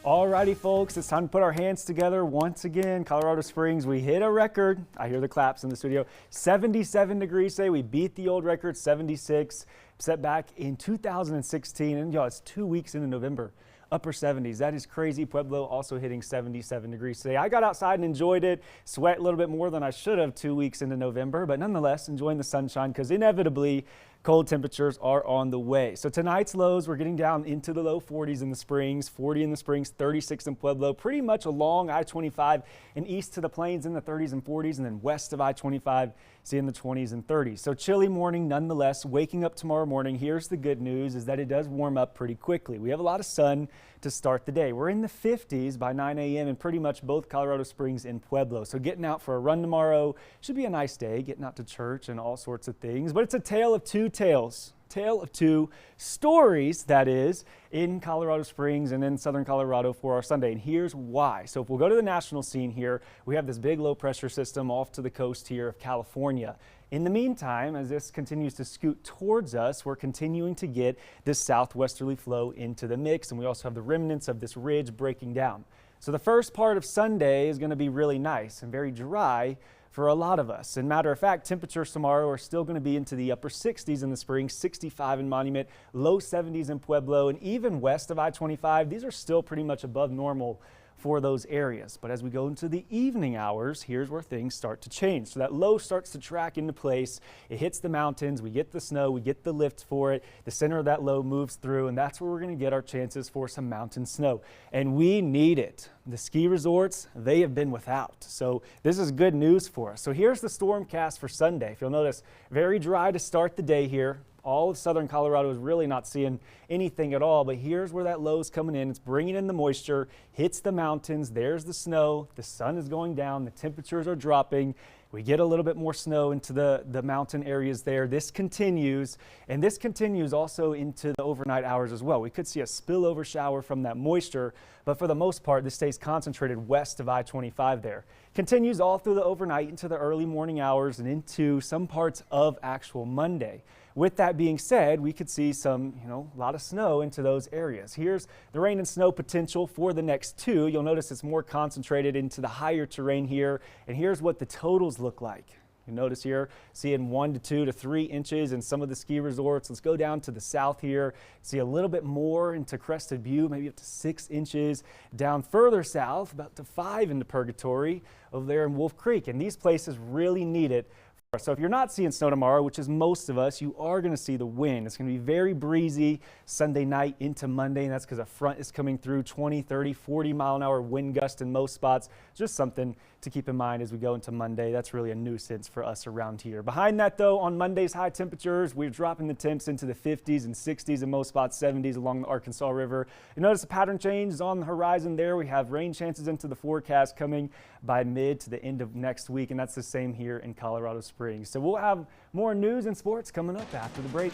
Alrighty, folks, it's time to put our hands together once again. Colorado Springs, we hit a record. I hear the claps in the studio. 77 degrees today. We beat the old record, 76, set back in 2016. And y'all, it's 2 weeks into November. Upper 70s. That is crazy. Pueblo also hitting 77 degrees today. I got outside and enjoyed it. Sweat a little bit more than I should have 2 weeks into November, but nonetheless enjoying the sunshine because inevitably cold temperatures are on the way. So tonight's lows, we're getting down into the low 40s in the Springs, 40 in the Springs, 36 in Pueblo, pretty much along I-25 and east to the plains in the 30s and 40s, and then west of I-25, seeing the 20s and 30s. So chilly morning nonetheless. Waking up tomorrow morning, here's the good news, is that it does warm up pretty quickly. We have a lot of sun to start the day. We're in the 50s by 9 a.m. in pretty much both Colorado Springs and Pueblo. So getting out for a run tomorrow should be a nice day, getting out to church and all sorts of things. But it's a tale of two tales. Tale of two stories, that is, in Colorado Springs and in southern Colorado for our Sunday. And here's why. So if we'll go to the national scene here, we have this big low pressure system off to the coast here of California. In the meantime, as this continues to scoot towards us, we're continuing to get this southwesterly flow into the mix, and we also have the remnants of this ridge breaking down. So the first part of Sunday is going to be really nice and very dry for a lot of us. And matter of fact, temperatures tomorrow are still going to be into the upper 60s in the Springs, 65 in Monument, low 70s in Pueblo, and even west of I-25, these are still pretty much above normal for those areas. But as we go into the evening hours, here's where things start to change. So that low starts to track into place. It hits the mountains. We get the snow. We get the lift for it. The center of that low moves through, and that's where we're going to get our chances for some mountain snow. And we need it. The ski resorts, they have been without. So this is good news for us. So here's the stormcast for Sunday. If you'll notice, very dry to start the day here. All of southern Colorado is really not seeing anything at all, but here's where that low is coming in. It's bringing in the moisture, hits the mountains. There's the snow. The sun is going down. The temperatures are dropping. We get a little bit more snow into the mountain areas there. This continues, and this continues also into the overnight hours as well. We could see a spillover shower from that moisture, but for the most part, this stays concentrated west of I-25 there. Continues all through the overnight into the early morning hours and into some parts of actual Monday. With that being said, we could see some, a lot of snow into those areas. Here's the rain and snow potential for the next two. You'll notice it's more concentrated into the higher terrain here. And here's what the totals look like. You notice here, seeing 1 to 2 to 3 inches in some of the ski resorts. Let's go down to the south here. See a little bit more into Crested Butte, maybe up to 6 inches. Down further south, about to 5 into Purgatory over there in Wolf Creek. And these places really need it. So if you're not seeing snow tomorrow, which is most of us, you are going to see the wind. It's going to be very breezy Sunday night into Monday, and that's because a front is coming through, 20, 30, 40 mile an hour wind gust in most spots. Just something to keep in mind as we go into Monday. That's really a nuisance for us around here. Behind that, though, on Monday's high temperatures, we're dropping the temps into the 50s and 60s in most spots, 70s along the Arkansas River. You notice a pattern change is on the horizon there. We have rain chances into the forecast coming by mid to the end of next week, and that's the same here in Colorado Springs. So we'll have more news and sports coming up after the break.